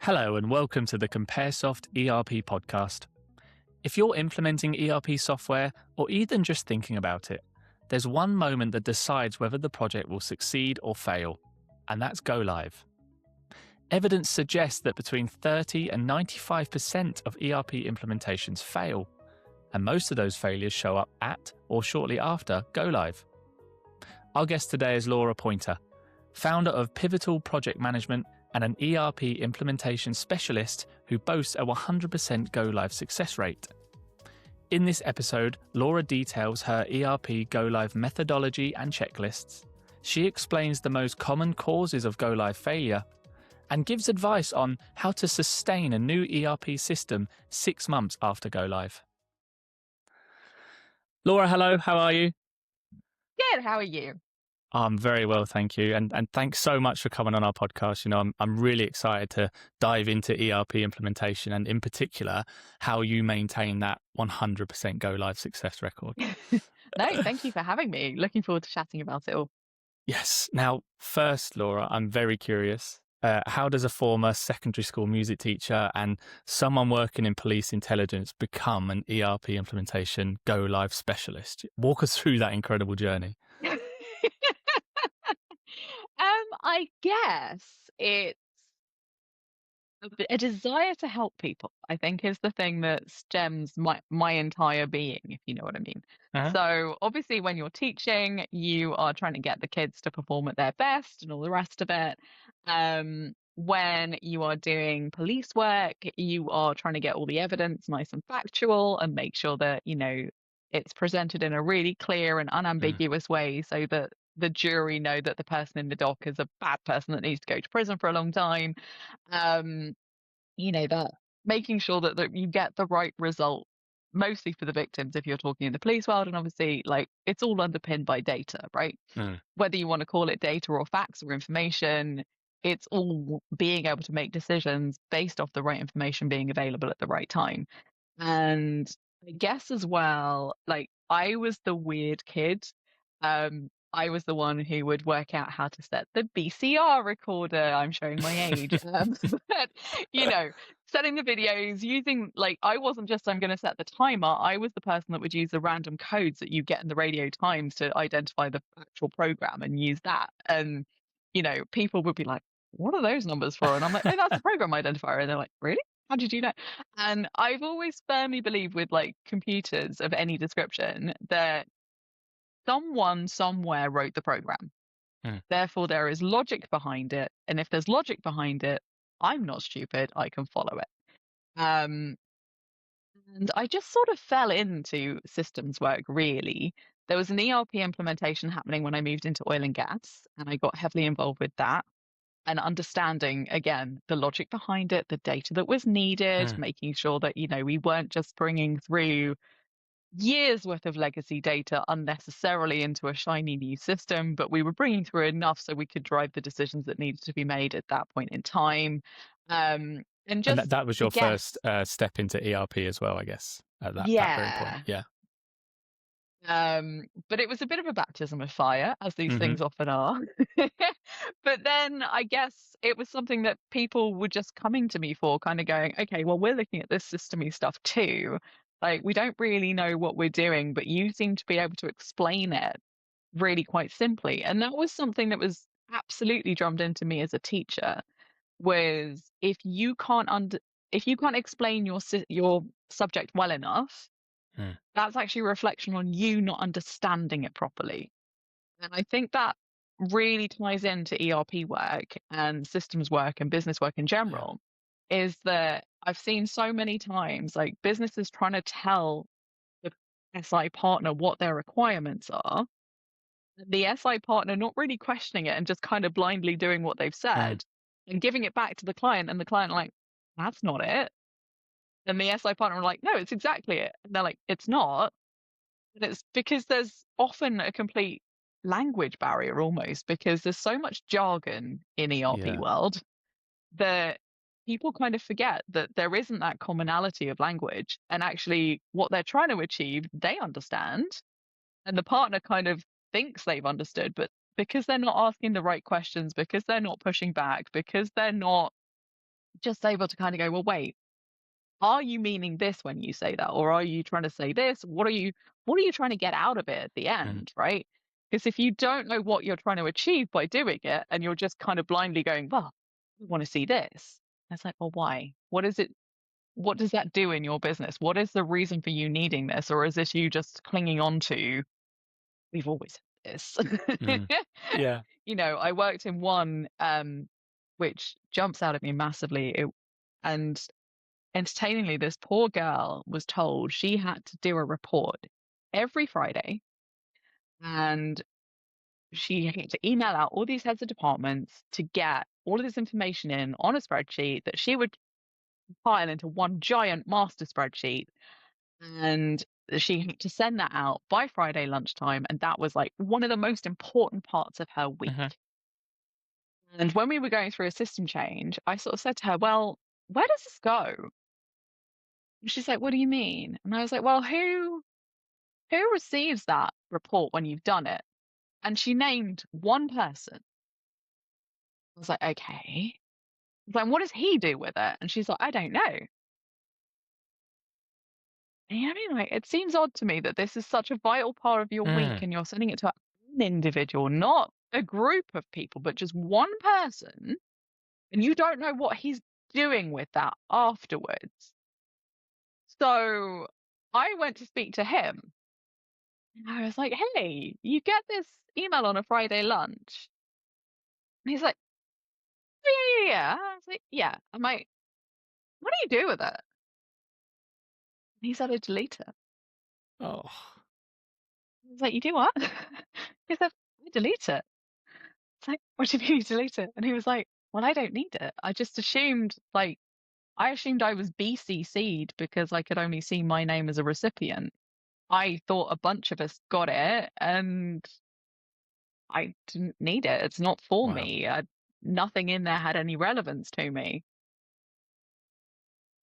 Hello and welcome to the Comparesoft ERP Podcast. If you're implementing ERP software or even just thinking about it, there's one moment that decides whether the project will succeed or fail, and that's go live. Evidence suggests that between 30 and 95% of ERP implementations fail, and most of those failures show up at or shortly after go live. Our guest today is Laura Pointer, founder of Pivotal Project Management and an ERP implementation specialist who boasts a 100% go-live success rate. In this episode, Laura details her ERP go-live methodology and checklists. She explains the most common causes of go-live failure and gives advice on how to sustain a new ERP system 6 months after go-live. Laura, hello, how are you? Good, how are you? I'm very well, thank you. And thanks so much for coming on our podcast. You know, I'm really excited to dive into ERP implementation and in particular, how you maintain that 100% go live success record. No, thank you for having me. Looking forward to chatting about it all. Yes. Now, first, Laura, I'm very curious. How does a former secondary school music teacher and someone working in police intelligence become an ERP implementation go live specialist? Walk us through that incredible journey. I guess it's a desire to help people, I think, is the thing that stems my entire being, if you know what I mean. Uh-huh. So obviously when you're teaching, you are trying to get the kids to perform at their best and all the rest of it. When you are doing police work, you are trying to get all the evidence nice and factual and make sure that, you know, it's presented in a really clear and unambiguous way so that the jury know that the person in the dock is a bad person that needs to go to prison for a long time. That making sure that you get the right result, mostly for the victims if you're talking in the police world. And obviously, like, it's all underpinned by data, right? Whether you want to call it data or facts or information, it's all being able to make decisions based off the right information being available at the right time. And I guess as well, like, I was the weird kid. I was the one who would work out how to set the VCR recorder. I'm showing my age. But, setting the videos, using, like, I wasn't just, I'm going to set the timer. I was the person that would use the random codes that you get in the Radio Times to identify the actual program and use that. And, people would be like, what are those numbers for? And I'm like, oh, that's the program identifier. And they're like, really? How did you know? And I've always firmly believed with, like, computers of any description that someone somewhere wrote the program. Therefore, there is logic behind it. And if there's logic behind it, I'm not stupid. I can follow it. And I just sort of fell into systems work, really. There was an ERP implementation happening when I moved into oil and gas, and I got heavily involved with that. And understanding, again, the logic behind it, the data that was needed, making sure that, we weren't just bringing through years worth of legacy data unnecessarily into a shiny new system, but we were bringing through enough so we could drive the decisions that needed to be made at that point in time. And that was your first step into ERP as well, I guess, at that very point. Yeah. But it was a bit of a baptism of fire, as these things often are. But then I guess it was something that people were just coming to me for, kind of going, okay, well, we're looking at this system-y stuff too. Like, we don't really know what we're doing, but you seem to be able to explain it really quite simply. And that was something that was absolutely drummed into me as a teacher, was if you can't explain your subject well enough, that's actually a reflection on you not understanding it properly. And I think that really ties into ERP work and systems work and business work in general, is that I've seen so many times, like, businesses trying to tell the SI partner what their requirements are, the SI partner not really questioning it and just kind of blindly doing what they've said and giving it back to the client, and the client like, that's not it. And the SI partner are like, no, it's exactly it. And they're like, it's not. And it's because there's often a complete language barrier almost, because there's so much jargon in ERP world that people kind of forget that there isn't that commonality of language, and actually what they're trying to achieve, they understand, and the partner kind of thinks they've understood, but because they're not asking the right questions, because they're not pushing back, because they're not just able to kind of go, well, wait, are you meaning this when you say that? Or are you trying to say this? What are you trying to get out of it at the end, right? Because if you don't know what you're trying to achieve by doing it, and you're just kind of blindly going, well, we want to see this. It's like, well, why? What is it? What does that do in your business? What is the reason for you needing this? Or is this you just clinging on to, we've always had this? Yeah. I worked in one which jumps out at me massively. And entertainingly, this poor girl was told she had to do a report every Friday, and she had to email out all these heads of departments to get all of this information in on a spreadsheet that she would compile into one giant master spreadsheet. And she had to send that out by Friday lunchtime. And that was like one of the most important parts of her week. And when we were going through a system change, I sort of said to her, well, where does this go? And she's like, what do you mean? And I was like, well, who receives that report when you've done it? And she named one person. I was like, okay. Then what does he do with it? And she's like, I don't know. And you know what I mean? Like, it seems odd to me that this is such a vital part of your week, and you're sending it to an individual, not a group of people, but just one person, and you don't know what he's doing with that afterwards. So I went to speak to him, and I was like, hey, you get this email on a Friday lunch? And he's like, yeah. I was like, yeah. I'm like, what do you do with it? And he said, I delete it. Oh. I was like, you do what? He said, I delete it. It's like, what do you mean you delete it? And he was like, well, I don't need it. I just assumed, I was BCC'd because I could only see my name as a recipient. I thought a bunch of us got it, and I didn't need it. It's not for me. Nothing in there had any relevance to me.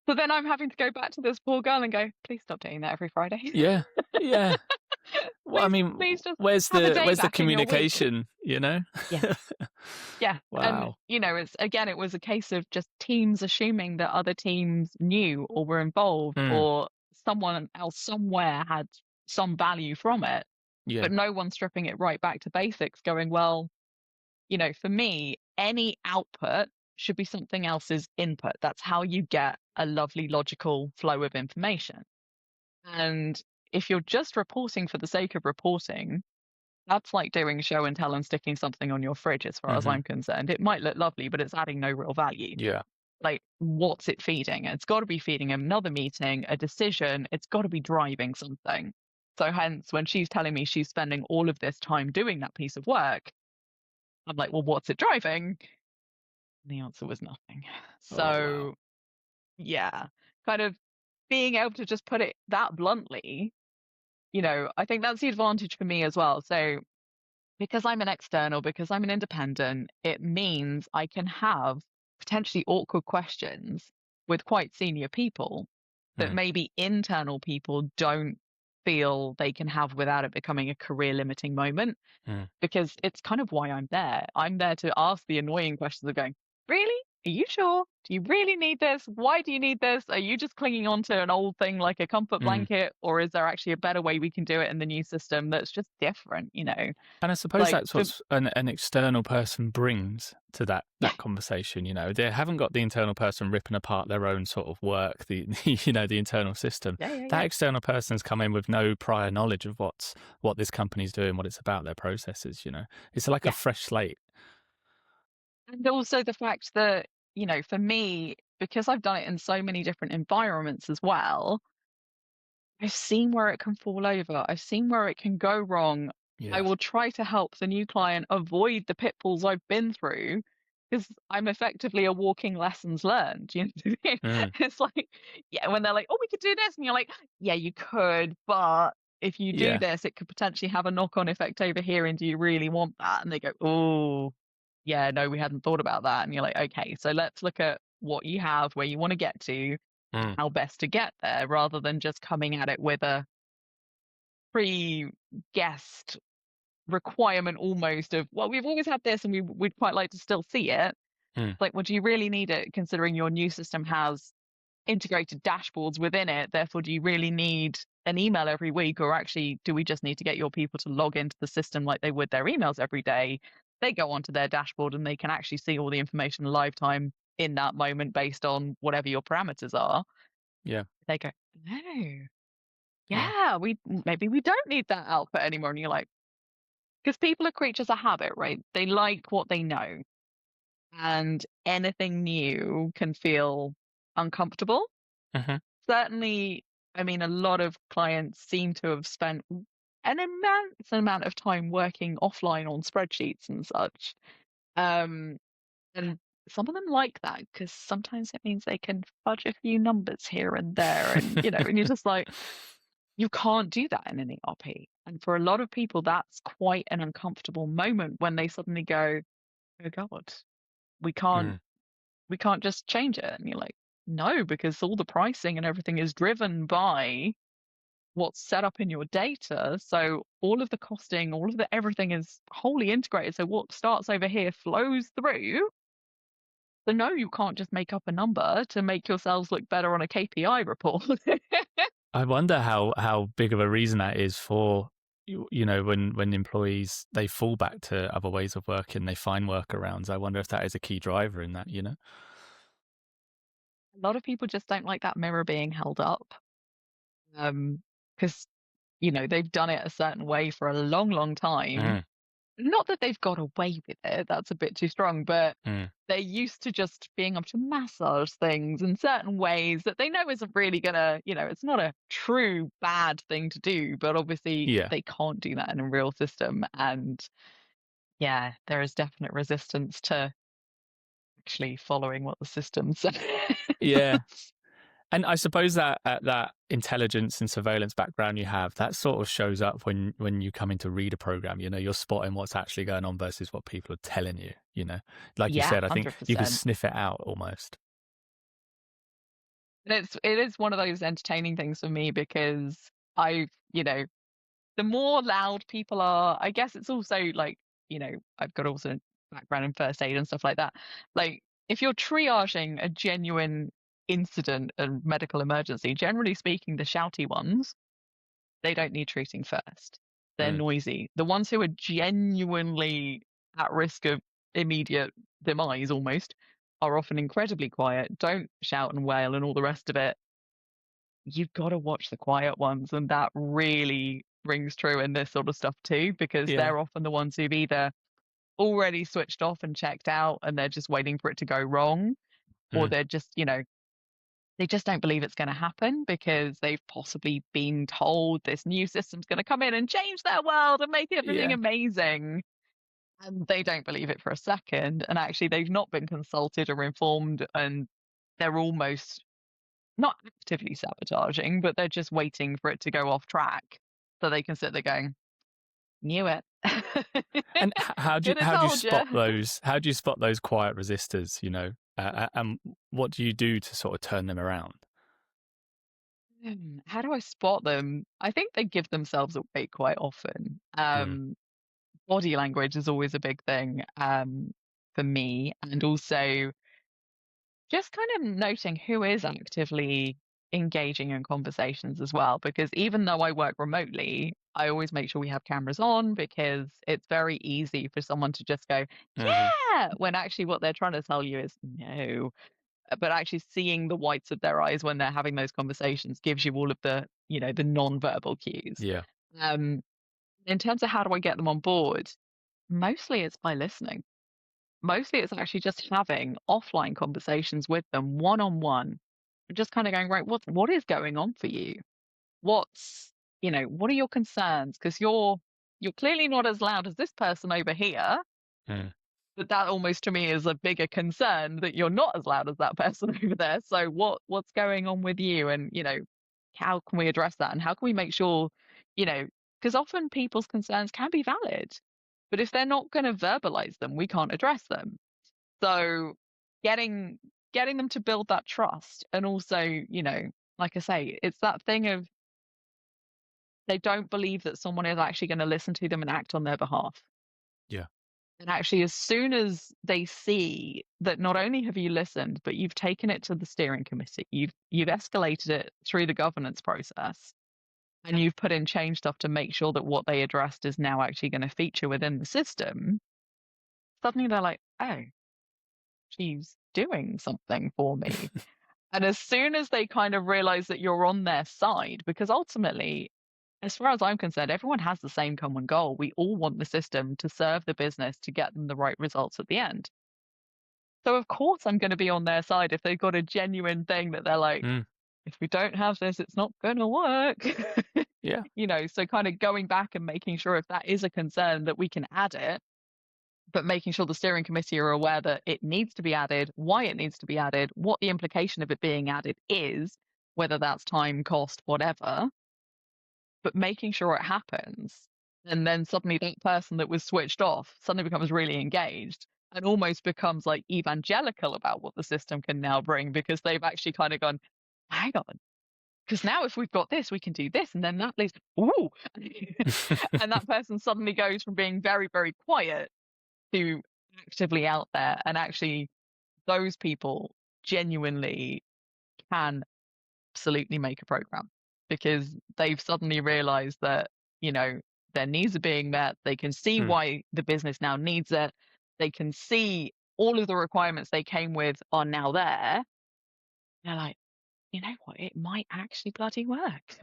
So then I'm having to go back to this poor girl and go, please stop doing that every Friday. Yeah. Yeah. Well, I mean, where's the communication, Yeah. Yeah. Wow. And, it was a case of just teams assuming that other teams knew or were involved, or someone else somewhere had some value from it. Yeah. But no one stripping it right back to basics, going, well, for me, any output should be something else's input. That's how you get a lovely logical flow of information. And if you're just reporting for the sake of reporting, that's like doing show and tell and sticking something on your fridge, as far as I'm concerned. It might look lovely, but it's adding no real value. Yeah. Like, what's it feeding? It's got to be feeding another meeting, a decision. It's got to be driving something. So hence, when she's telling me she's spending all of this time doing that piece of work, I'm like, well, what's it driving? And the answer was nothing. So, wow. Yeah, kind of being able to just put it that bluntly, I think that's the advantage for me as well. So because I'm an external, because I'm an independent, it means I can have potentially awkward questions with quite senior people that maybe internal people don't feel they can have without it becoming a career limiting moment. Because it's kind of why I'm there. I'm there to ask the annoying questions of going, really? Are you sure? Do you really need this? Why do you need this? Are you just clinging on to an old thing like a comfort blanket? Or is there actually a better way we can do it in the new system that's just different, And I suppose that's what an external person brings to that conversation, They haven't got the internal person ripping apart their own sort of work, the internal system. That external person's come in with no prior knowledge of what this company's doing, what it's about, their processes, It's like a fresh slate. And also the fact that, for me, because I've done it in so many different environments as well, I've seen where it can fall over. I've seen where it can go wrong. Yes. I will try to help the new client avoid the pitfalls I've been through, because I'm effectively a walking lessons learned. It's like, when they're like, oh, we could do this. And you're like, yeah, you could, but if you do this, it could potentially have a knock-on effect over here. And do you really want that? And they go, oh, yeah, no, we hadn't thought about that. And you're like, okay, so let's look at what you have, where you want to get to, how best to get there, rather than just coming at it with a pre-guessed requirement almost of, well, we've always had this and we'd quite like to still see it. Like, well, do you really need it considering your new system has integrated dashboards within it? Therefore, do you really need an email every week? Or actually, do we just need to get your people to log into the system like they would their emails every day? They go onto their dashboard and they can actually see all the information live time in that moment based on whatever your parameters are. Yeah. They go, no, yeah, maybe we don't need that output anymore. And you're like, because people are creatures of habit, right? They like what they know, and anything new can feel uncomfortable. Certainly, I mean, a lot of clients seem to have spent an immense amount of time working offline on spreadsheets and such. And some of them like that because sometimes it means they can fudge a few numbers here and there. And, and you're just like, you can't do that in an ERP. And for a lot of people, that's quite an uncomfortable moment when they suddenly go, oh God, we can't just change it. And you're like, no, because all the pricing and everything is driven by what's set up in your data. So all of the costing, all of the everything is wholly integrated. So what starts over here flows through. So no, you can't just make up a number to make yourselves look better on a KPI report. I wonder how big of a reason that is for when employees, they fall back to other ways of working, they find workarounds. I wonder if that is a key driver in that. A lot of people just don't like that mirror being held up. Because they've done it a certain way for a long, long time. Not that they've got away with it, that's a bit too strong, but they're used to just being able to massage things in certain ways that they know isn't really gonna, it's not a true bad thing to do, but obviously they can't do that in a real system. And yeah, there is definite resistance to actually following what the system says. Yeah. And I suppose that that intelligence and surveillance background you have, that sort of shows up when you come in to read a program. You're spotting what's actually going on versus what people are telling you. Like you said, I think 100%. you can sniff it out almost. And it is one of those entertaining things for me because the more loud people are, I guess it's also like, I've got also a background in first aid and stuff like that. Like, if you're triaging a genuine incident and medical emergency, generally speaking, the shouty ones, they don't need treating first. They're noisy. The ones who are genuinely at risk of immediate demise almost are often incredibly quiet, don't shout and wail and all the rest of it. You've got to watch the quiet ones, and that really rings true in this sort of stuff too, because they're often the ones who've either already switched off and checked out and they're just waiting for it to go wrong, or they're just, they just don't believe it's going to happen because they've possibly been told this new system's going to come in and change their world and make everything amazing. And they don't believe it for a second. And actually, they've not been consulted or informed, and they're almost not actively sabotaging, but they're just waiting for it to go off track so they can sit there going, knew it. And how do you spot those? How do you spot those quiet resistors? And what do you do to sort of turn them around? How do I spot them? I think they give themselves away quite often. Body language is always a big thing for me, and also just kind of noting who is actively engaging in conversations as well. Because even though I work remotely, I always make sure we have cameras on because it's very easy for someone to just go, yeah, when actually what they're trying to tell you is no. But actually seeing the whites of their eyes when they're having those conversations gives you all of the, the non-verbal cues. Yeah. In terms of how do I get them on board, mostly it's by listening. Mostly it's actually just having offline conversations with them one-on-one. Just kind of going, right, what is going on for you? What's, what are your concerns? Because you're clearly not as loud as this person over here. But that almost to me is a bigger concern that you're not as loud as that person over there. So what's going on with you? And, how can we address that? And how can we make sure, because often people's concerns can be valid, but if they're not going to verbalize them, we can't address them. So getting them to build that trust, and also, like I say, it's that thing of they don't believe that someone is actually going to listen to them and act on their behalf. Yeah. And actually, as soon as they see that not only have you listened, but you've taken it to the steering committee, you've escalated it through the governance process, and you've put in change stuff to make sure that what they addressed is now actually going to feature within the system, suddenly they're like, oh, she's doing something for me. And as soon as they kind of realize that you're on their side, because ultimately, as far as I'm concerned, everyone has the same common goal. We all want the system to serve the business to get them the right results at the end. So of course I'm going to be on their side if they've got a genuine thing that they're like, if we don't have this, it's not going to work. Yeah. So kind of going back and making sure if that is a concern that we can add it, but making sure the steering committee are aware that it needs to be added, why it needs to be added, what the implication of it being added is, whether that's time, cost, whatever, but making sure it happens. And then suddenly that person that was switched off suddenly becomes really engaged and almost becomes like evangelical about what the system can now bring, because they've actually kind of gone, hang on, because now if we've got this, we can do this. And then that leads, ooh. And that person suddenly goes from being very, very quiet to actively out there. And actually, those people genuinely can absolutely make a program, because they've suddenly realized that, their needs are being met. They can see why the business now needs it. They can see all of the requirements they came with are now there. They're like, you know what? It might actually bloody work.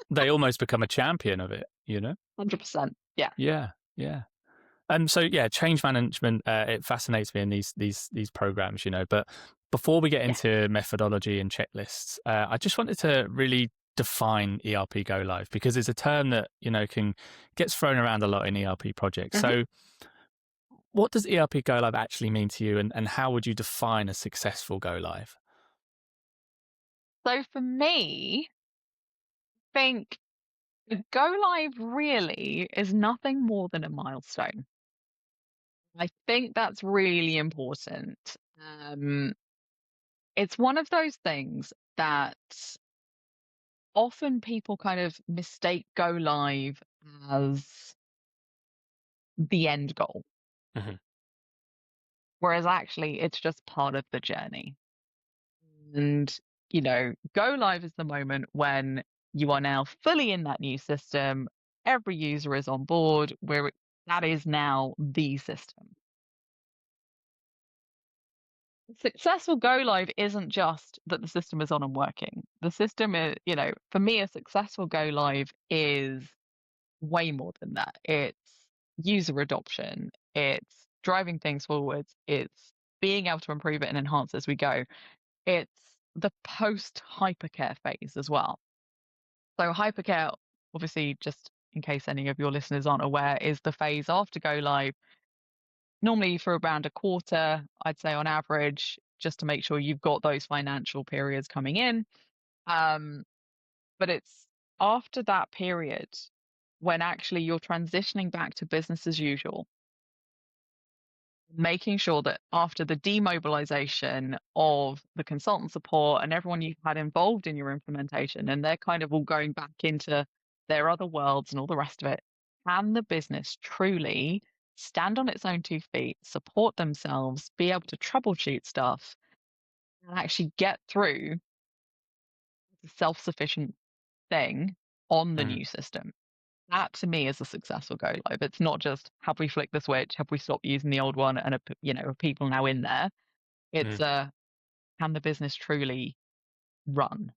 They almost become a champion of it, 100%. Yeah. Yeah. Yeah. And so, change management, it fascinates me in these programs, but before we get into methodology and checklists, I just wanted to really define ERP Go Live, because it's a term that, gets thrown around a lot in ERP projects. So what does ERP Go Live actually mean to you, and how would you define a successful Go Live? So for me, I think the Go Live really is nothing more than a milestone. I think that's really important. It's one of those things that often people kind of mistake Go Live as the end goal, whereas actually it's just part of the journey. And, Go Live is the moment when you are now fully in that new system. Every user is on board, where that is now the system. Successful Go Live isn't just that the system is on and working. The system is, for me, a successful Go Live is way more than that. It's user adoption. It's driving things forwards. It's being able to improve it and enhance as we go. It's the post hypercare phase as well. So hypercare, obviously, just in case any of your listeners aren't aware, is the phase after Go Live, normally for around a quarter, I'd say on average, just to make sure you've got those financial periods coming in. But it's after that period when actually you're transitioning back to business as usual, making sure that after the demobilization of the consultant support and everyone you've had involved in your implementation, and they're kind of all going back into their other worlds and all the rest of it, can the business truly stand on its own 2 feet, support themselves, be able to troubleshoot stuff, and actually get through the self-sufficient thing on the new system? That to me is a successful Go Live. It's not just, have we flicked the switch? Have we stopped using the old one? And, are people now in there? It's can the business truly run?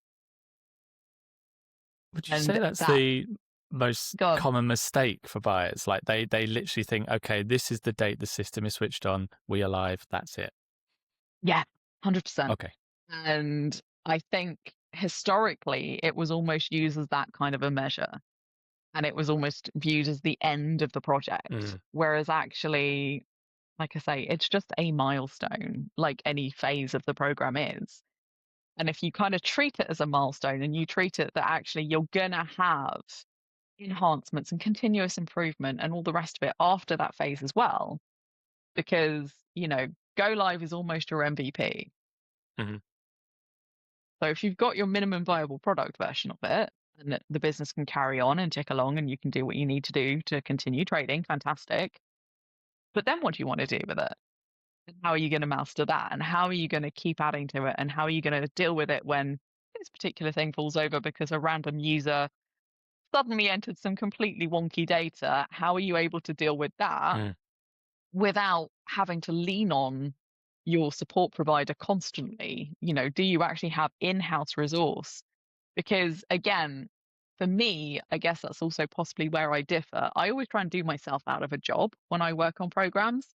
Would you say that's the most common mistake for buyers? Like they literally think, okay, this is the date the system is switched on. We are live. That's it. Yeah, 100%. Okay. And I think historically it was almost used as that kind of a measure. And it was almost viewed as the end of the project. Whereas actually, like I say, it's just a milestone, like any phase of the program is. And if you kind of treat it as a milestone, and you treat it that actually you're going to have enhancements and continuous improvement and all the rest of it after that phase as well, because, Go Live is almost your MVP. So if you've got your minimum viable product version of it, and the business can carry on and tick along and you can do what you need to do to continue trading, fantastic. But then what do you want to do with it? And how are you going to master that? And how are you going to keep adding to it? And how are you going to deal with it when this particular thing falls over because a random user suddenly entered some completely wonky data? How are you able to deal with that without having to lean on your support provider constantly? Do you actually have in-house resource? Because again, for me, I guess that's also possibly where I differ. I always try and do myself out of a job when I work on programs.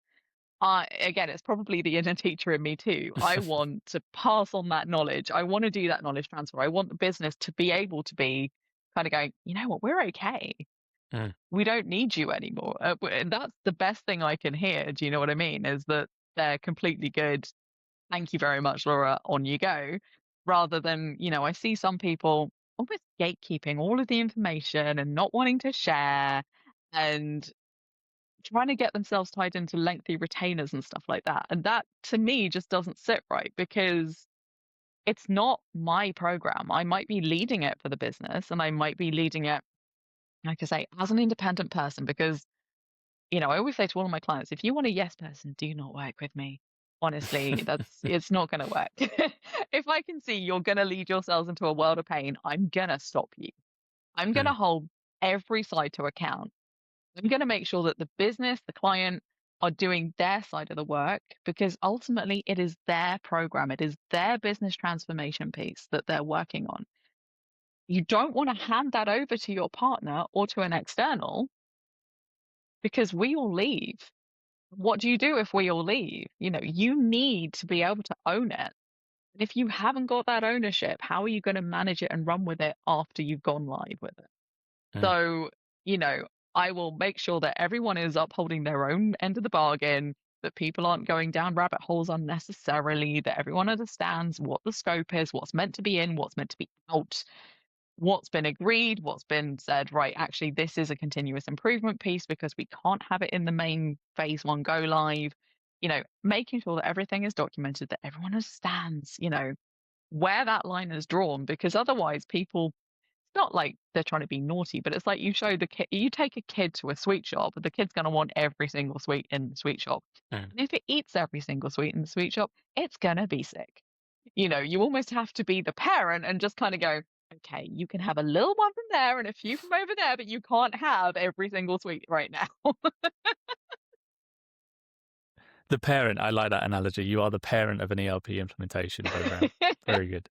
Again, it's probably the inner teacher in me too. I want to pass on that knowledge. I want to do that knowledge transfer. I want the business to be able to be kind of going, you know what, we're okay. We don't need you anymore. And that's the best thing I can hear. Do you know what I mean? Is that they're completely good. Thank you very much, Laura. On you go. Rather than, I see some people almost gatekeeping all of the information and not wanting to share and trying to get themselves tied into lengthy retainers and stuff like that. And that to me just doesn't sit right, because it's not my program. I might be leading it for the business, and I might be leading it, like I say, as an independent person, because, I always say to all of my clients, if you want a yes person, do not work with me. Honestly, it's not going to work. If I can see you're going to lead yourselves into a world of pain, I'm going to stop you. I'm going to hold every side to account. I'm going to make sure that the business, the client, are doing their side of the work, because ultimately it is their program. It is their business transformation piece that they're working on. You don't want to hand that over to your partner or to an external, because we all leave. What do you do if we all leave? You need to be able to own it. And if you haven't got that ownership, how are you going to manage it and run with it after you've gone live with it? So, I will make sure that everyone is upholding their own end of the bargain, that people aren't going down rabbit holes unnecessarily, that everyone understands what the scope is, what's meant to be in, what's meant to be out, what's been agreed, what's been said, right, actually, this is a continuous improvement piece because we can't have it in the main phase 1 go live. Making sure that everything is documented, that everyone understands, where that line is drawn, because otherwise people, it's not like they're trying to be naughty, but it's like you take a kid to a sweet shop, the kid's going to want every single sweet in the sweet shop. And if it eats every single sweet in the sweet shop, it's going to be sick. You almost have to be the parent and just kind of go, okay, you can have a little one from there and a few from over there, but you can't have every single sweet right now. The parent, I like that analogy. You are the parent of an ERP implementation program. Very good.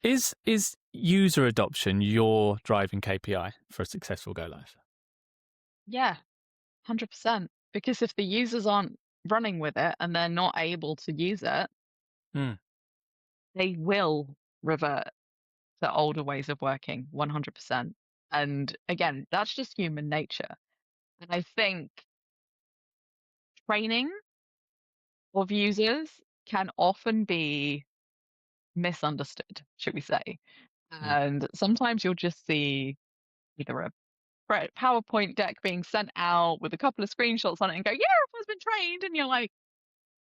Is user adoption your driving KPI for a successful go live? Yeah, 100%. Because if the users aren't running with it and they're not able to use it, they will revert to older ways of working, 100%. And again, that's just human nature. And I think training of users can often be misunderstood, should we say. And sometimes you'll just see either a PowerPoint deck being sent out with a couple of screenshots on it and go, yeah, everyone's been trained. And you're like,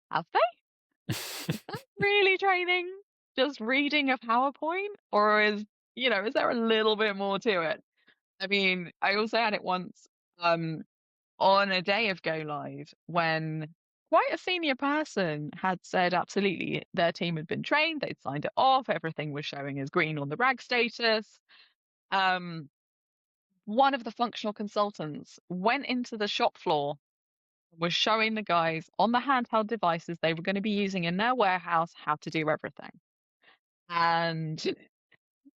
have they? Is that really training? Just reading a PowerPoint? Or is there a little bit more to it? I mean, I also had it once on a day of go live when quite a senior person had said absolutely their team had been trained, they'd signed it off, everything was showing as green on the RAG status. One of the functional consultants went into the shop floor, was showing the guys on the handheld devices they were going to be using in their warehouse how to do everything. And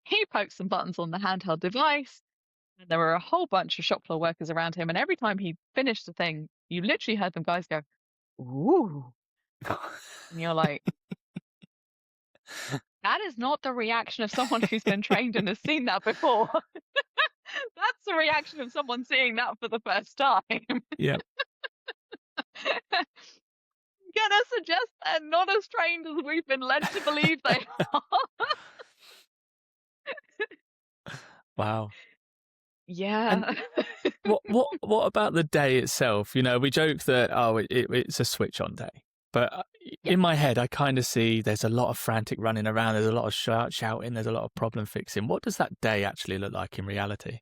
he poked some buttons on the handheld device, and there were a whole bunch of shop floor workers around him. And every time he finished the thing, you literally heard them guys go, ooh. And you're like, that is not the reaction of someone who's been trained and has seen that before. That's the reaction of someone seeing that for the first time. Yeah. Gonna suggest they're not as trained as we've been led to believe they are. Wow. Yeah. What about the day itself? We joke that it's a switch on day, but in my head I kind of see there's a lot of frantic running around, there's a lot of shouting, there's a lot of problem fixing. What does that day actually look like in reality?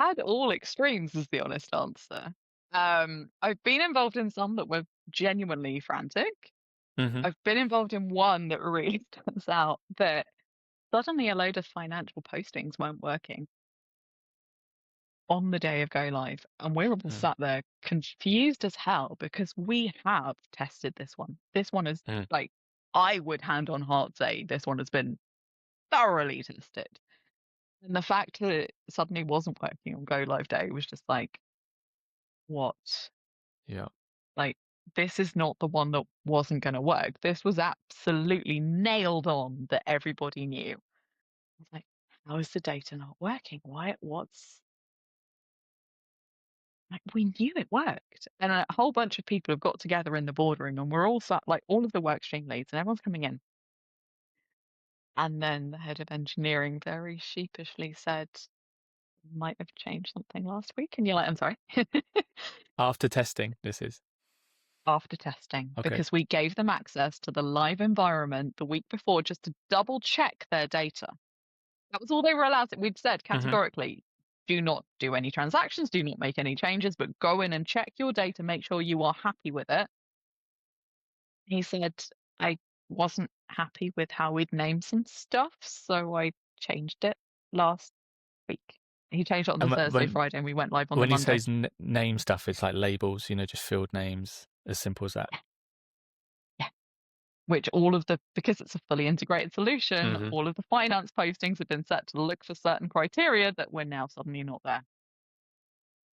had all extremes is the honest answer. I've been involved in some that were genuinely frantic. Mm-hmm. I've been involved in one that really turns out that suddenly a load of financial postings weren't working on the day of go live. And we're all sat there confused as hell because we have tested this one. This one is like, I would hand on heart say this one has been thoroughly tested. And the fact that it suddenly wasn't working on go live day was just like, what? Yeah. Like, this is not the one that wasn't going to work. This was absolutely nailed on that everybody knew. I was like, how is the data not working? What's like, we knew it worked. And a whole bunch of people have got together in the boardroom and we're all sat, like all of the work stream leads and everyone's coming in. And then the head of engineering very sheepishly said, might have changed something last week. And you're like, I'm sorry. After testing, this is? After testing, Okay. because we gave them access to the live environment the week before just to double check their data. That was all they were allowed to. We'd said categorically, do not do any transactions, do not make any changes, but go in and check your data, make sure you are happy with it. He said, I wasn't happy with how we'd named some stuff, so I changed it last week. He changed it on the Thursday, Friday, and we went live on the Monday. When he says name stuff, it's like labels, just field names, as simple as that. Yeah. Which because it's a fully integrated solution, all of the finance postings have been set to look for certain criteria that we're now suddenly not there.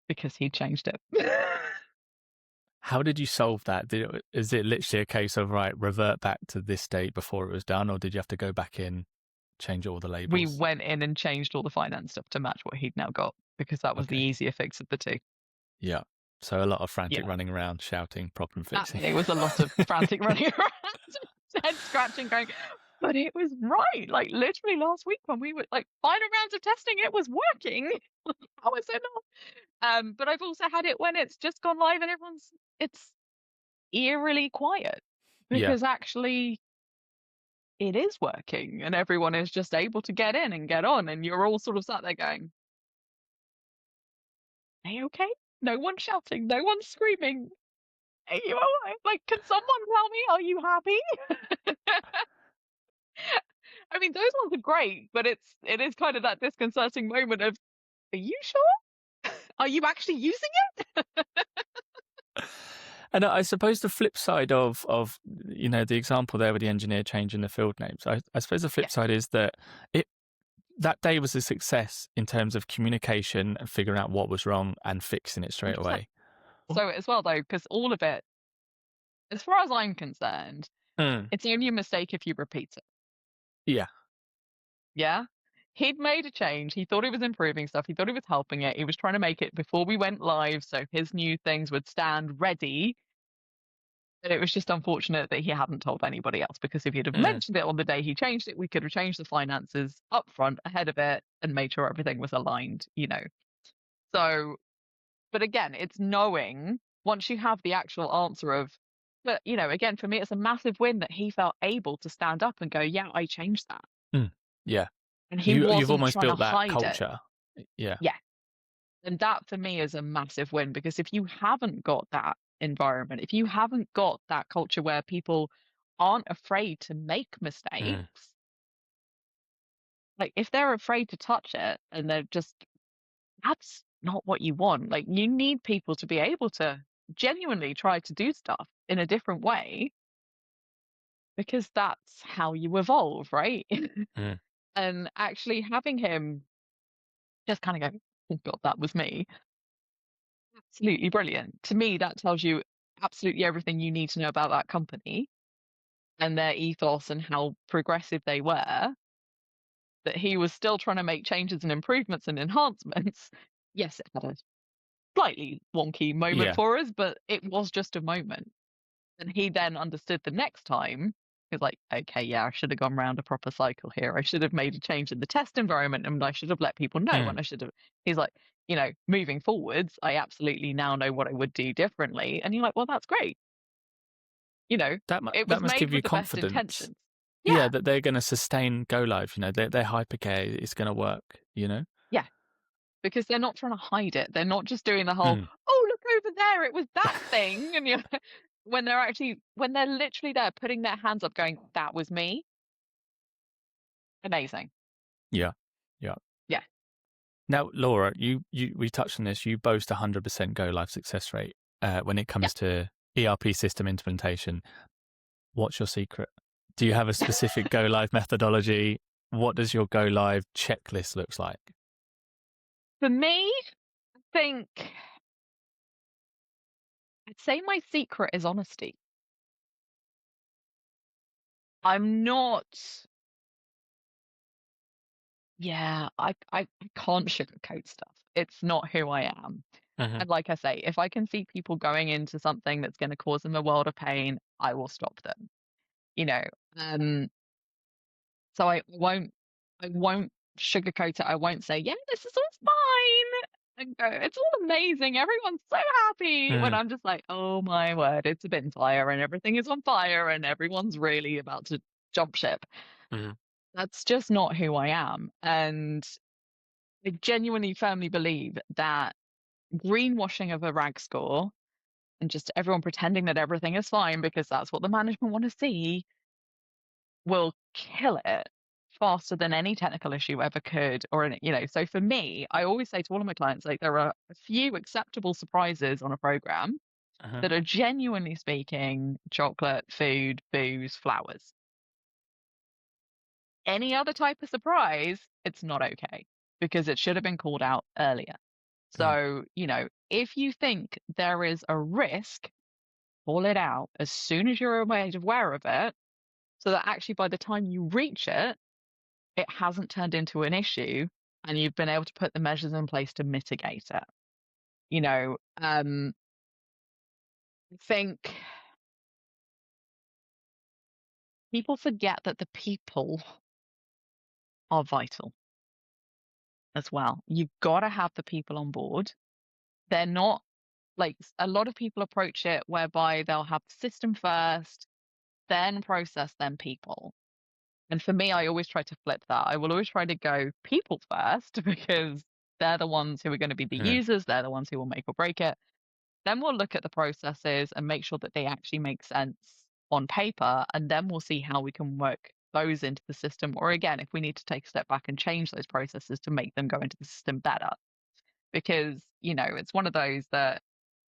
Because he changed it. How did you solve that? Is it literally a case of, revert back to this date before it was done, or did you have to go back in, change all the labels? We went in and changed all the finance stuff to match what he'd now got, because that was the easier fix of the two. Yeah. So a lot of frantic running around, shouting, problem fixing. It was a lot of frantic running around, head scratching, going, but it was right. Like literally last week when we were like final rounds of testing, it was working. How is it not? But I've also had it when it's just gone live and it's eerily quiet because actually it is working and everyone is just able to get in and get on, and you're all sort of sat there going, are you okay? No one's shouting, no one's screaming. Are you all right? Like, can someone tell me, are you happy? I mean, those ones are great, but it is kind of that disconcerting moment of, are you sure? Are you actually using it? And I suppose the flip side of the example there with the engineer changing the field names, I suppose the flip side is that that day was a success in terms of communication and figuring out what was wrong and fixing it straight away. So as well, though, because all of it, as far as I'm concerned, it's only a mistake if you repeat it. Yeah. Yeah? He'd made a change. He thought he was improving stuff. He thought he was helping it. He was trying to make it before we went live so his new things would stand ready. But it was just unfortunate that he hadn't told anybody else, because if he'd have mentioned it on the day he changed it, we could have changed the finances up front ahead of it and made sure everything was aligned, So, but again, it's knowing once you have the actual answer of, but, again, for me, it's a massive win that he felt able to stand up and go, yeah, I changed that. Yeah. And you've almost built that culture. Yeah. Yeah. And that for me is a massive win, because if you haven't got that environment, if you haven't got that culture where people aren't afraid to make mistakes, like if they're afraid to touch it and they're just, that's not what you want. Like you need people to be able to genuinely try to do stuff in a different way, because that's how you evolve, right? And actually having him just kind of go, oh God, that was me. Absolutely brilliant. To me, that tells you absolutely everything you need to know about that company and their ethos and how progressive they were, that he was still trying to make changes and improvements and enhancements. Yes, it had a slightly wonky moment for us, but it was just a moment. And he then understood the next time. He was like, okay, yeah, I should have gone round a proper cycle here. I should have made a change in the test environment and I should have let people know. And I should have, he's like, moving forwards, I absolutely now know what I would do differently. And you're like, well, that's great. That must give you confidence. Yeah, that they're going to sustain go live. They're hypercare. It's going to work. Yeah, because they're not trying to hide it. They're not just doing the whole, oh, look over there, it was that thing. And when they're literally there putting their hands up going, that was me. Amazing. Yeah. Now, Laura, we touched on this. You boast 100% go live success rate when it comes to ERP system implementation. What's your secret? Do you have a specific go live methodology? What does your go live checklist looks like? For me, I think I'd say my secret is honesty. I'm not. Yeah, I can't sugarcoat stuff. It's not who I am. And like I say, if I can see people going into something that's going to cause them a world of pain, I will stop them. So I won't sugarcoat it. I won't say, yeah, this is all fine. And go, it's all amazing. Everyone's so happy. When I'm just like, oh my word, it's a bin fire and everything is on fire and everyone's really about to jump ship. That's just not who I am. And I genuinely firmly believe that greenwashing of a RAG score and just everyone pretending that everything is fine because that's what the management want to see will kill it faster than any technical issue ever could. So for me, I always say to all of my clients, like, there are a few acceptable surprises on a program that are genuinely speaking chocolate, food, booze, flowers. Any other type of surprise, it's not okay because it should have been called out earlier. So, if you think there is a risk, call it out as soon as you're made aware of it, so that actually by the time you reach it, it hasn't turned into an issue and you've been able to put the measures in place to mitigate it. I think people forget that the people are vital as well. You've got to have the people on board. They're not like a lot of people approach it whereby they'll have the system first, then process, then people. And for me, I always try to flip that. I will always try to go people first because they're the ones who are going to be the users. They're the ones who will make or break it. Then we'll look at the processes and make sure that they actually make sense on paper. And then we'll see how we can work those into the system. Or again, if we need to take a step back and change those processes to make them go into the system better. Because, it's one of those that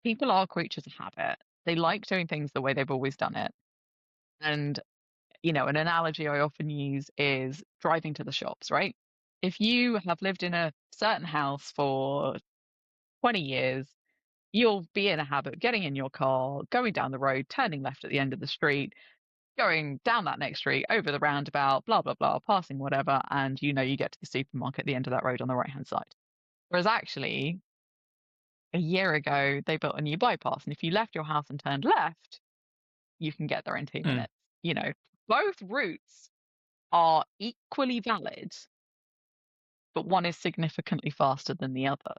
people are creatures of habit. They like doing things the way they've always done it. And an analogy I often use is driving to the shops, right? If you have lived in a certain house for 20 years, you'll be in a habit of getting in your car, going down the road, turning left at the end of the street, going down that next street, over the roundabout, blah, blah, blah, passing whatever, and you get to the supermarket at the end of that road on the right-hand side. Whereas actually, a year ago, they built a new bypass, and if you left your house and turned left, you can get there in 2 minutes. Both routes are equally valid, but one is significantly faster than the other.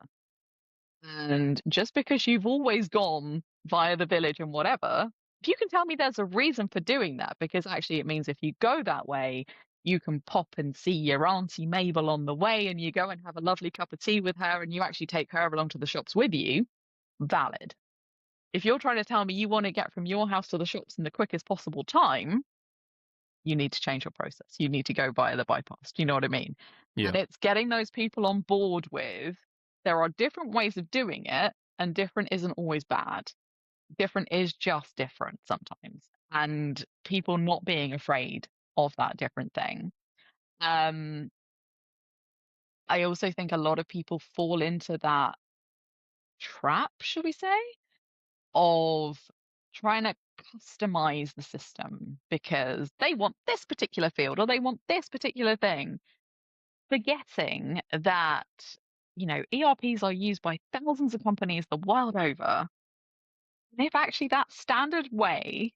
And just because you've always gone via the village and whatever, if you can tell me there's a reason for doing that, because actually it means if you go that way, you can pop and see your Auntie Mabel on the way and you go and have a lovely cup of tea with her and you actually take her along to the shops with you, valid. If you're trying to tell me you want to get from your house to the shops in the quickest possible time, you need to change your process. You need to go via the bypass. Do you know what I mean? Yeah. And it's getting those people on board with there are different ways of doing it, and different isn't always bad. Different is just different sometimes. And people not being afraid of that different thing. I also think a lot of people fall into that trap, should we say, of trying to customize the system because they want this particular field or they want this particular thing, forgetting that ERPs are used by thousands of companies the world over. And if actually that standard way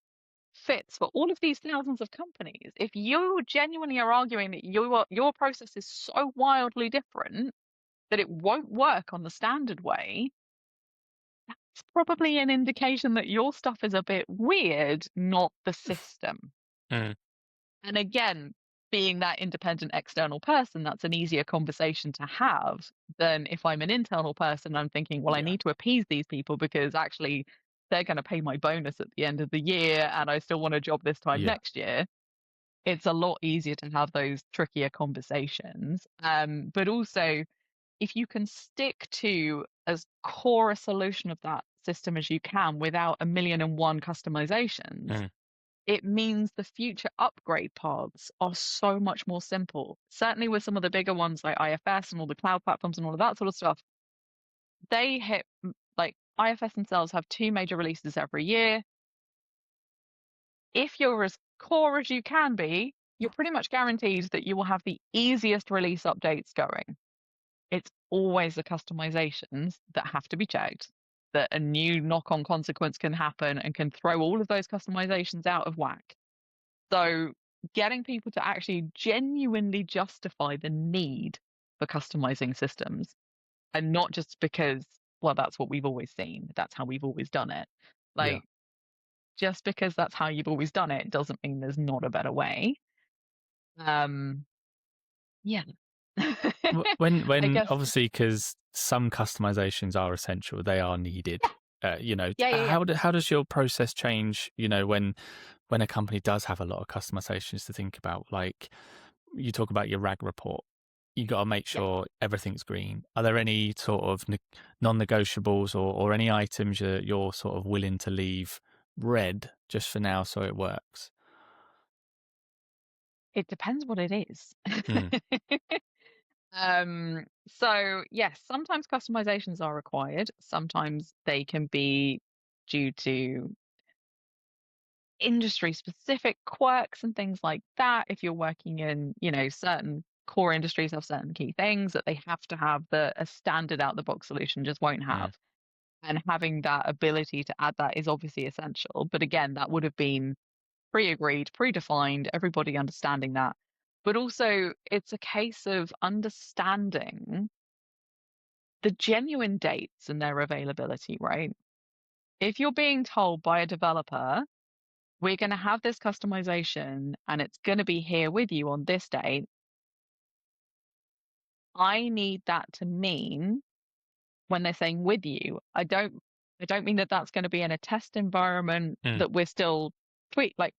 fits for all of these thousands of companies, if you genuinely are arguing that your process is so wildly different that it won't work on the standard way, it's probably an indication that your stuff is a bit weird, not the system. And again, being that independent external person, that's an easier conversation to have than if I'm an internal person. I'm thinking, well, I Yeah. need to appease these people because actually they're going to pay my bonus at the end of the year and I still want a job this time Yeah. next year. It's a lot easier to have those trickier conversations. But also, if you can stick to as core a solution of that system as you can without a million and one customizations, Mm. it means the future upgrade paths are so much more simple. Certainly with some of the bigger ones like IFS and all the cloud platforms and all of that sort of stuff, they hit like IFS themselves have 2 major releases every year. If you're as core as you can be, you're pretty much guaranteed that you will have the easiest release updates going. It's always the customizations that have to be checked, that a new knock-on consequence can happen and can throw all of those customizations out of whack. So getting people to actually genuinely justify the need for customizing systems and not just because, well, that's what we've always seen. That's how we've always done it. Yeah. Like, just because that's how you've always done it doesn't mean there's not a better way. Um, yeah. I When guess, obviously, because some customizations are essential, they are needed. yeah. How does your process change? When a company does have a lot of customizations to think about, like you talk about your RAG report, you got to make Yeah. sure everything's green. Are there any sort of non-negotiables or any items you're sort of willing to leave red just for now so it works? It depends what it is. Mm. So yes, sometimes customizations are required. Sometimes they can be due to industry specific quirks and things like that. If you're working in, certain core industries have certain key things that they have to have that a standard out the box solution just won't Mm. have. And having that ability to add that is obviously essential. But again, that would have been pre-agreed, predefined, everybody understanding that. But also, it's a case of understanding the genuine dates and their availability, right? If you're being told by a developer, we're going to have this customization and it's going to be here with you on this date, I need that to mean when they're saying with you, I don't mean that that's going to be in a test environment Mm. that we're still tweak like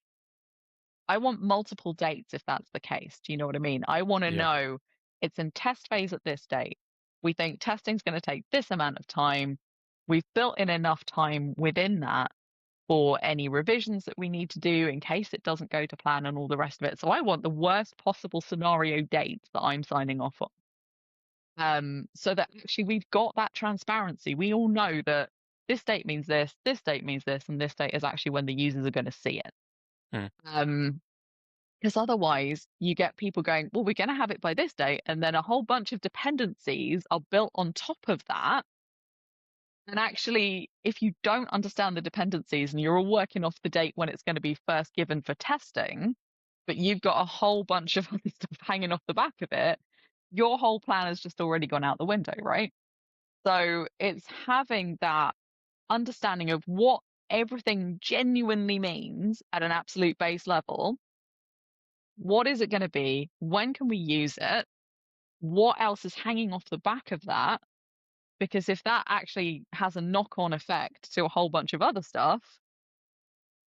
I want multiple dates if that's the case. Do you know what I mean? I want to Yeah. know it's in test phase at this date. We think testing's going to take this amount of time. We've built in enough time within that for any revisions that we need to do in case it doesn't go to plan and all the rest of it. So I want the worst possible scenario dates that I'm signing off on. So that actually we've got that transparency. We all know that this date means this date means this, and this date is actually when the users are going to see it. Mm. Because otherwise, you get people going, well, we're going to have it by this date. And then a whole bunch of dependencies are built on top of that. And actually, if you don't understand the dependencies and you're all working off the date when it's going to be first given for testing, but you've got a whole bunch of other stuff hanging off the back of it, your whole plan has just already gone out the window, right? So it's having that understanding of what everything genuinely means at an absolute base level. What is it going to be? When can we use it? What else is hanging off the back of that? Because if that actually has a knock-on effect to a whole bunch of other stuff,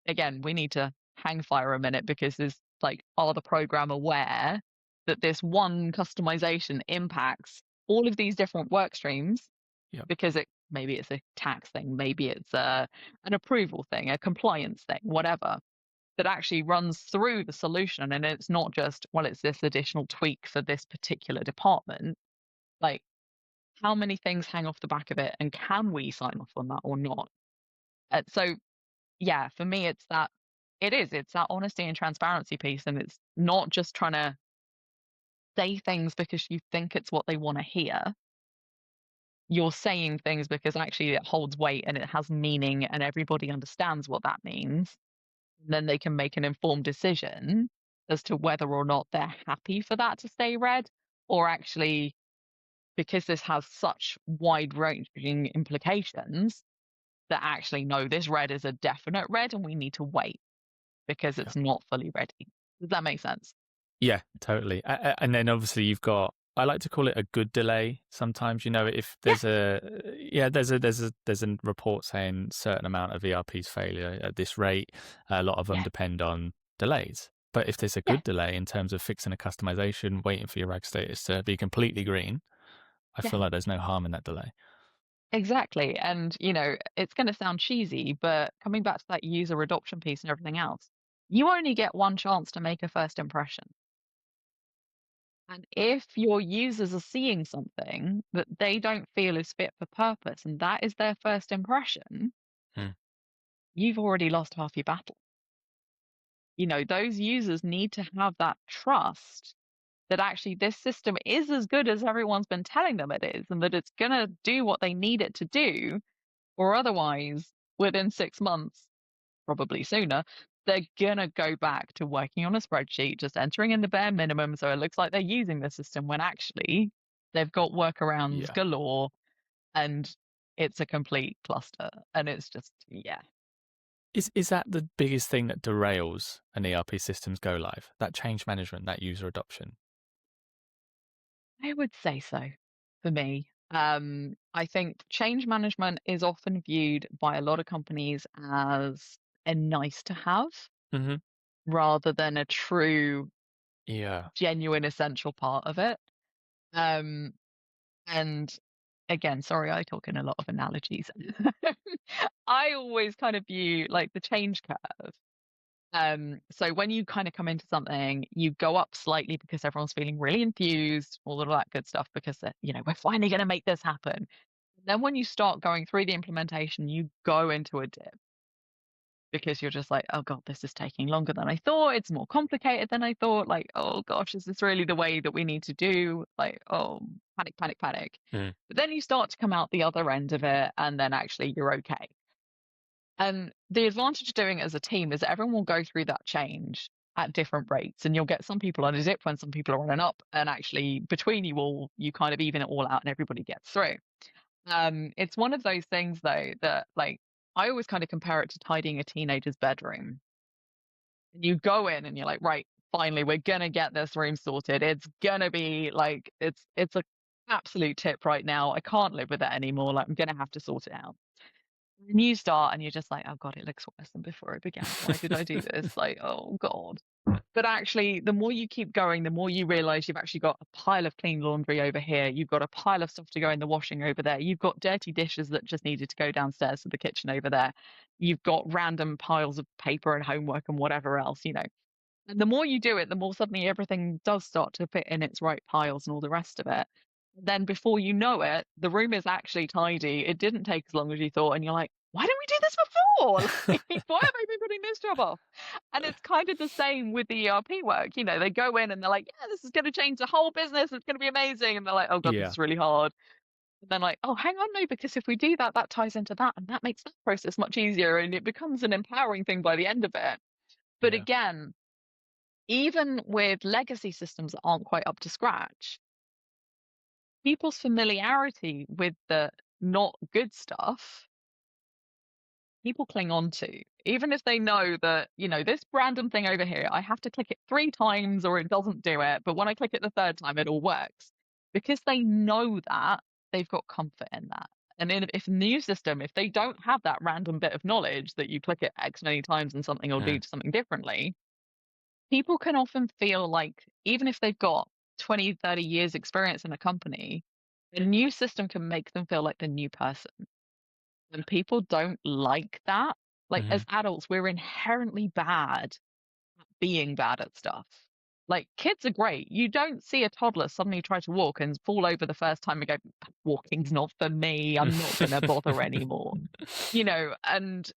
again, we need to hang fire a minute because there's like, are the program aware that this one customization impacts all of these different work streams? Yep. Because maybe it's a tax thing, maybe it's an approval thing, a compliance thing, whatever, that actually runs through the solution. And it's not just, well, it's this additional tweak for this particular department. Like, how many things hang off the back of it, and can we sign off on that or not? So, yeah, for me, it's that honesty and transparency piece. And it's not just trying to say things because you think it's what they want to hear. You're saying things because actually it holds weight and it has meaning and everybody understands what that means. Then they can make an informed decision as to whether or not they're happy for that to stay red, or actually, because this has such wide ranging implications, that actually, no, this red is a definite red and we need to wait because Yeah. it's not fully ready. Does that make sense? Yeah, totally. And then obviously you've got, I like to call it a good delay. Sometimes, if Yeah, there's there's a report saying certain amount of ERPs failure at this rate, a lot of them yeah, depend on delays. But if there's a yeah, good delay in terms of fixing a customization, waiting for your rag status to be completely green, I yeah. feel like there's no harm in that delay. Exactly. And, it's going to sound cheesy, but coming back to that user adoption piece and everything else, you only get one chance to make a first impression. And if your users are seeing something that they don't feel is fit for purpose, and that is their first impression, Hmm. you've already lost half your battle. Those users need to have that trust that actually this system is as good as everyone's been telling them it is, and that it's going to do what they need it to do, or otherwise, within 6 months, probably sooner, they're going to go back to working on a spreadsheet, just entering in the bare minimum. So it looks like they're using the system when actually they've got workarounds Yeah. galore and it's a complete cluster. And it's just, yeah, Is that the biggest thing that derails an ERP system's go live? That change management, that user adoption? I would say so for me. I think change management is often viewed by a lot of companies as a nice to have Hmm. rather than a true, Yeah. genuine, essential part of it. Um, And again, sorry, I talk in a lot of analogies. I always kind of view like the change curve. So when you kind of come into something, you go up slightly because everyone's feeling really enthused, all of that good stuff, because we're finally going to make this happen. Then when you start going through the implementation, you go into a dip because you're just like, oh God, this is taking longer than I thought. It's more complicated than I thought. Like, oh gosh, is this really the way that we need to do? Like, oh, panic, panic, panic. Mm. But then you start to come out the other end of it, and then actually you're okay. And the advantage of doing it as a team is that everyone will go through that change at different rates. And you'll get some people on a dip when some people are on an up. And actually, between you all, you kind of even it all out and everybody gets through. It's one of those things though that like I always kind of compare it to tidying a teenager's bedroom. You go in and you're like, right, finally, we're gonna get this room sorted. It's gonna be like it's a absolute tip right now. I can't live with it anymore. Like I'm gonna have to sort it out. And you start and you're just like, oh God, it looks worse than before it began. Why did I do this? Like, oh God. But actually, the more you keep going, the more you realize you've actually got a pile of clean laundry over here. You've got a pile of stuff to go in the washing over there. You've got dirty dishes that just needed to go downstairs to the kitchen over there. You've got random piles of paper and homework and whatever else. And the more you do it, the more suddenly everything does start to fit in its right piles and all the rest of it. Then before you know it, the room is actually tidy. It didn't take as long as you thought. And you're like, why didn't we do this before? Like, why have I been putting this job off? And it's kind of the same with the ERP work. They go in and they're like, yeah, this is going to change the whole business. It's going to be amazing. And they're like, oh God, this Yeah. is really hard. And then like, oh, hang on, no, because if we do that, that ties into that. And that makes that process much easier. And it becomes an empowering thing by the end of it. But Yeah. again, even with legacy systems that aren't quite up to scratch, people's familiarity with the not good stuff, people cling on to. Even if they know that, this random thing over here, I have to click it 3 times or it doesn't do it. But when I click it the third time, it all works. Because they know that, they've got comfort in that. And if a new system, if they don't have that random bit of knowledge that you click it X many times and something will do Mm. to something differently, people can often feel like even if they've got 20, 30 years experience in a company, a new system can make them feel like the new person. And people don't like that. Like Hmm. as adults, we're inherently bad at being bad at stuff. Like kids are great. You don't see a toddler suddenly try to walk and fall over the first time and go, walking's not for me. I'm not going to bother anymore. And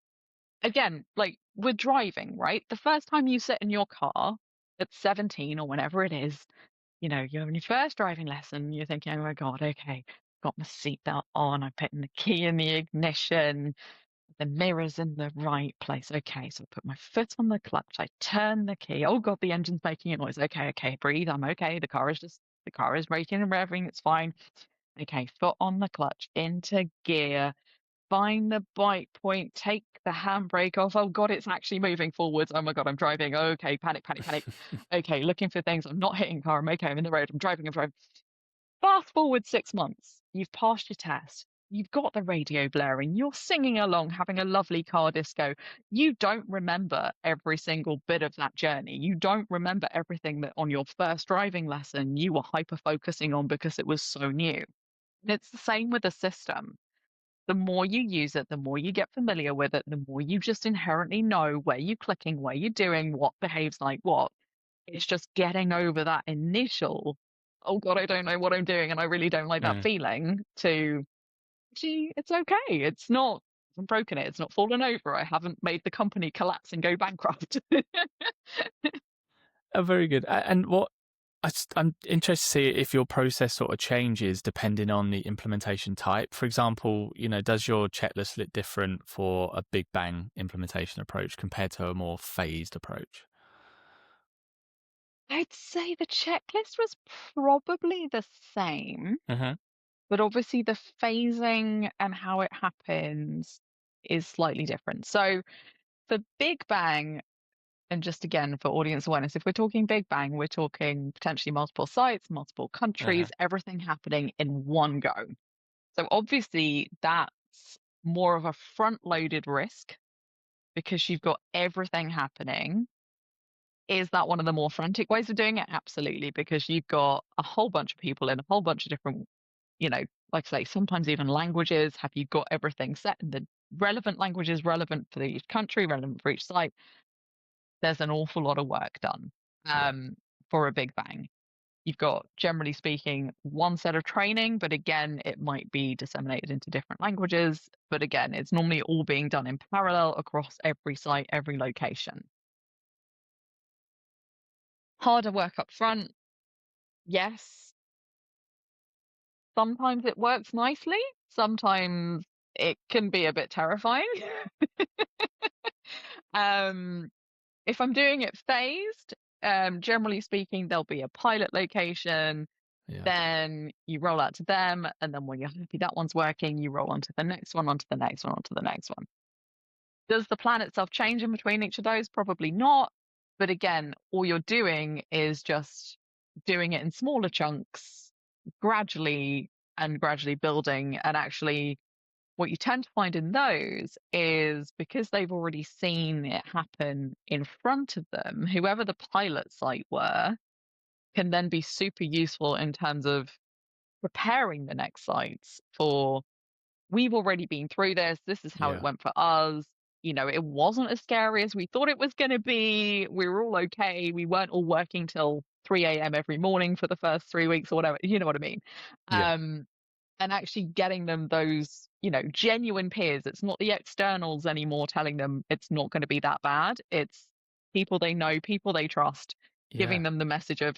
again, like with driving, right? The first time you sit in your car at 17 or whenever it is, you're in your first driving lesson, you're thinking, oh my God, okay, got my seatbelt on, I'm putting the key in the ignition, the mirror's in the right place. Okay, so I put my foot on the clutch, I turn the key. Oh God, the engine's making a noise. Okay, breathe, I'm okay. The car is braking and revving, it's fine. Okay, foot on the clutch, into gear. find the bite point, take the handbrake off. Oh God, it's actually moving forwards. Oh my God, I'm driving. Okay, panic, panic, panic. Okay, looking for things. I'm not hitting car. I'm okay. I'm in the road. I'm driving. I'm driving. Fast forward 6 months. You've passed your test. You've got the radio blaring. You're singing along, having a lovely car disco. You don't remember every single bit of that journey. You don't remember everything that on your first driving lesson you were hyper focusing on because it was so new. And it's the same with the system. The more you use it, the more you get familiar with it, the more you just inherently know where you're clicking, where you're doing, what behaves like what. It's just getting over that initial, oh God, I don't know what I'm doing and I really don't like that feeling, to, gee, it's okay. It's not, I haven't broken it. It's not fallen over. I haven't made the company collapse and go bankrupt. Oh, very good. And what I'm interested to see if your process sort of changes depending on the implementation type. For example, does your checklist look different for a big bang implementation approach compared to a more phased approach? I'd say the checklist was probably the same, but obviously the phasing and how it happens is slightly different. So for Big Bang, and just again for audience awareness, if we're talking Big Bang, we're talking potentially multiple sites, multiple countries, everything happening in one go. So obviously that's more of a front-loaded risk because you've got everything happening. Is that one of the more frantic ways of doing it? Absolutely, because you've got a whole bunch of people in a whole bunch of different, like I say, sometimes even languages. Have you got everything set in the relevant languages, relevant for each country, relevant for each site? There's an awful lot of work done for a Big Bang. You've got, generally speaking, one set of training, but again, it might be disseminated into different languages. But again, it's normally all being done in parallel across every site, every location. Harder work up front, yes. Sometimes it works nicely. Sometimes it can be a bit terrifying. If I'm doing it phased, generally speaking, there'll be a pilot location. Then you roll out to them, and then when you're happy that one's working, you roll on to the next one, onto the next one, onto the next one. Does the plan itself change in between each of those? Probably not. But again, all you're doing is just doing it in smaller chunks, gradually and gradually building. And actually, what you tend to find in those is because they've already seen it happen in front of them, whoever the pilot site were can then be super useful in terms of preparing the next sites for, we've already been through this. This is how it went for us. It wasn't as scary as we thought it was going to be. We were all okay. We weren't all working till 3 a.m. every morning for the first 3 weeks or whatever. You know what I mean? And actually getting them those, genuine peers. It's not the externals anymore telling them it's not going to be that bad. It's people they know, people they trust, giving them the message of,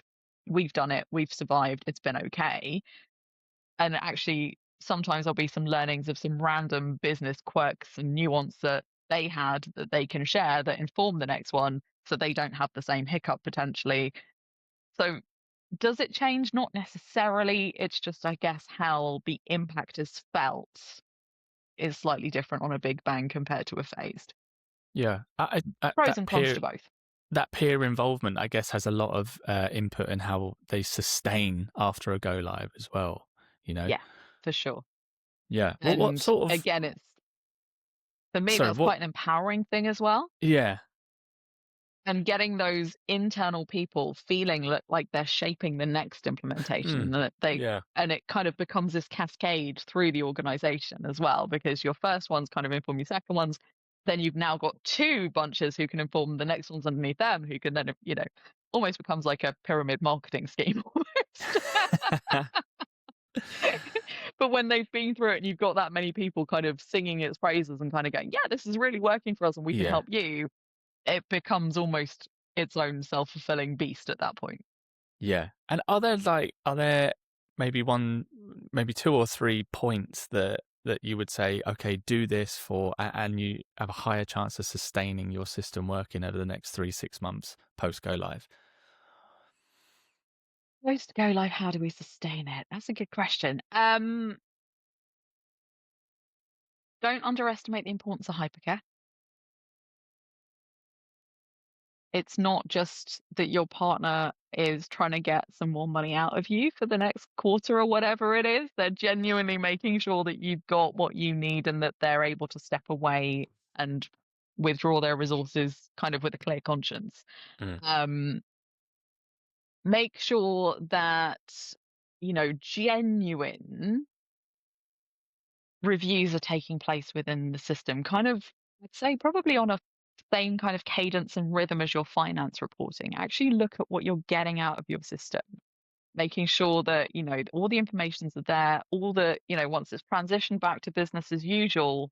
we've done it, we've survived, it's been okay. And actually, sometimes there'll be some learnings of some random business quirks and nuance that they had that they can share that inform the next one, so they don't have the same hiccup potentially. So does it change? Not necessarily. It's just, I guess, how the impact is felt is slightly different on a Big Bang compared to a phased. Yeah. Pros and cons to both. That peer involvement, I guess, has a lot of input in how they sustain after a go live as well. Yeah, for sure. Yeah. And what sort of? Again, it's, for me, that's quite an empowering thing as well. Yeah. And getting those internal people feeling like they're shaping the next implementation, that and it kind of becomes this cascade through the organization as well, because your first ones kind of inform your second ones. Then you've now got two bunches who can inform the next ones underneath them, who can then, almost becomes like a pyramid marketing scheme almost. But when they've been through it and you've got that many people kind of singing its praises and kind of going, yeah, this is really working for us and we can help you, it becomes almost its own self-fulfilling beast at that point. Yeah. And are there maybe two or three points that you would say, okay, do this for, and you have a higher chance of sustaining your system working over the next 3-6 months post go live? Post go live, how do we sustain it? That's a good question. Don't underestimate the importance of hypercare. It's not just that your partner is trying to get some more money out of you for the next quarter or whatever it is. They're genuinely making sure that you've got what you need and that they're able to step away and withdraw their resources kind of with a clear conscience. Make sure that, genuine reviews are taking place within the system, kind of, I'd say probably on a same kind of cadence and rhythm as your finance reporting. Actually look at what you're getting out of your system, making sure that, all the information's are there, all the, once it's transitioned back to business as usual,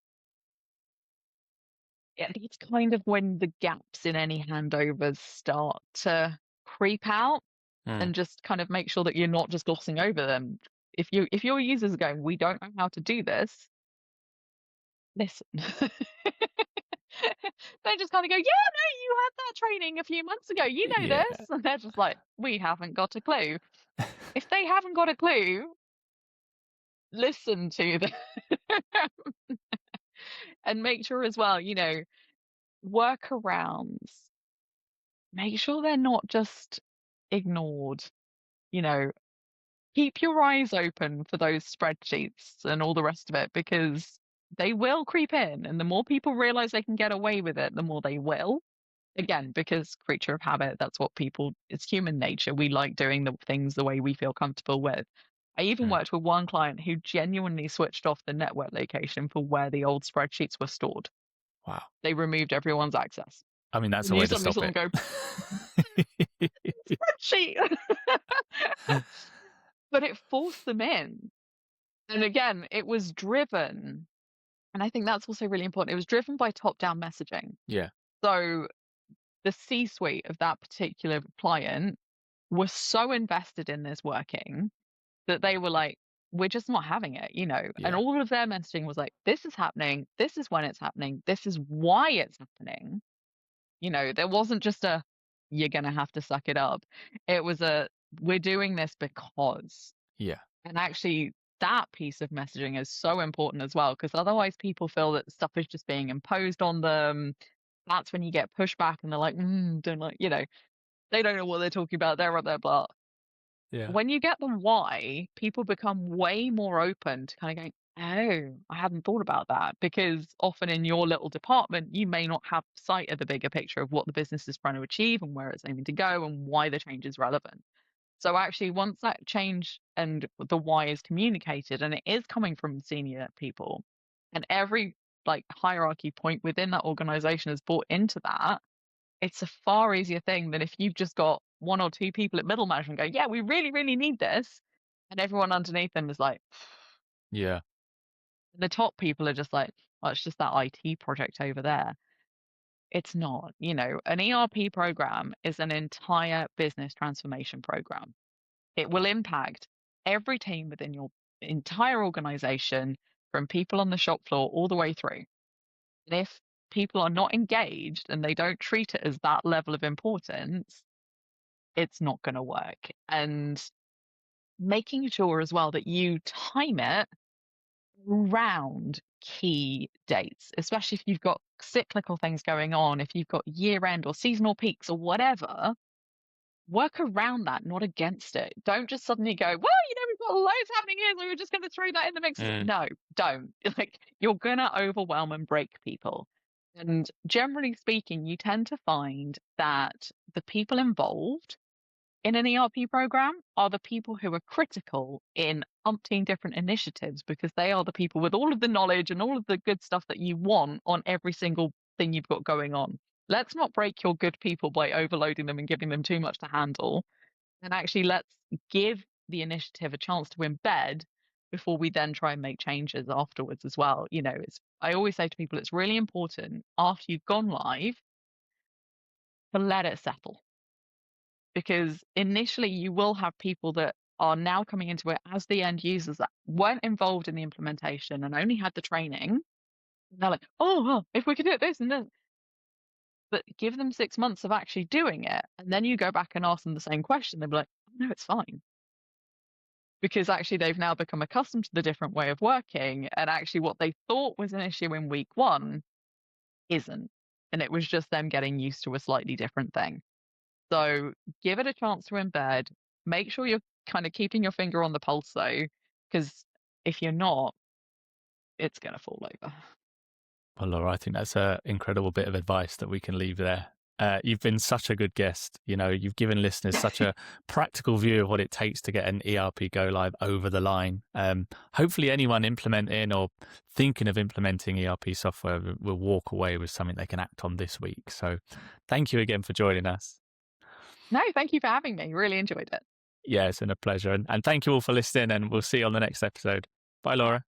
it's kind of when the gaps in any handovers start to creep out, and just kind of make sure that you're not just glossing over them. If your users are going, we don't know how to do this, listen. They just kind of go, yeah, no, you had that training a few months ago. You know this. And they're just like, we haven't got a clue. If they haven't got a clue, listen to them. And make sure as well, workarounds, make sure they're not just ignored. Keep your eyes open for those spreadsheets and all the rest of it, because they will creep in, and the more people realize they can get away with it, the more they will. Again, because creature of habit, that's what it's human nature. We like doing the things the way we feel comfortable with. I even worked with one client who genuinely switched off the network location for where the old spreadsheets were stored. Wow. They removed everyone's access. I mean, that's a way to stop it. Go, spreadsheet. But it forced them in. And again, it was driven, and I think that's also really important. It was driven by top-down messaging. Yeah. So the C-suite of that particular client was so invested in this working that they were like, we're just not having it, Yeah. And all of their messaging was like, this is happening. This is when it's happening. This is why it's happening. There wasn't just you're going to have to suck it up. It was we're doing this because. Yeah. And actually, that piece of messaging is so important as well, because otherwise people feel that stuff is just being imposed on them. That's when you get pushback and they're like, don't like, they don't know what they're talking about. They're up their butt. Yeah. When you get the why, people become way more open to kind of going, oh, I hadn't thought about that, because often in your little department, you may not have sight of the bigger picture of what the business is trying to achieve and where it's aiming to go and why the change is relevant. So actually, once that change and the why is communicated, and it is coming from senior people, and every hierarchy point within that organization is bought into that, it's a far easier thing than if you've just got one or two people at middle management go, yeah, we really, really need this. And everyone underneath them is like, yeah. The top people are just like, oh, it's just that IT project over there. It's not, an ERP program is an entire business transformation program. It will impact every team within your entire organization, from people on the shop floor all the way through. And if people are not engaged and they don't treat it as that level of importance, it's not going to work. And making sure as well that you time it around key dates, especially if you've got cyclical things going on, if you've got year end or seasonal peaks or whatever, work around that, not against it. Don't just suddenly go, well, we've got loads happening here, so we're just going to throw that in the mix. No, don't. You're going to overwhelm and break people. And generally speaking, you tend to find that the people involved in an ERP program are the people who are critical in umpteen different initiatives, because they are the people with all of the knowledge and all of the good stuff that you want on every single thing you've got going on. Let's not break your good people by overloading them and giving them too much to handle. And actually, let's give the initiative a chance to embed before we then try and make changes afterwards as well. I always say to people, it's really important after you've gone live to let it settle. Because initially you will have people that are now coming into it as the end users that weren't involved in the implementation and only had the training. And they're like, oh, if we could do it this and this. But give them 6 months of actually doing it, and then you go back and ask them the same question. They'll be like, no, it's fine. because actually they've now become accustomed to the different way of working, and actually what they thought was an issue in week 1 isn't. And it was just them getting used to a slightly different thing. So give it a chance to embed. Make sure you're kind of keeping your finger on the pulse though, because if you're not, it's going to fall over. Well, Laura, I think that's an incredible bit of advice that we can leave there. You've been such a good guest. You've given listeners such a practical view of what it takes to get an ERP go live over the line. Hopefully anyone implementing or thinking of implementing ERP software will walk away with something they can act on this week. So thank you again for joining us. No, thank you for having me. Really enjoyed it. Yeah, it's been a pleasure. And thank you all for listening, and we'll see you on the next episode. Bye, Laura.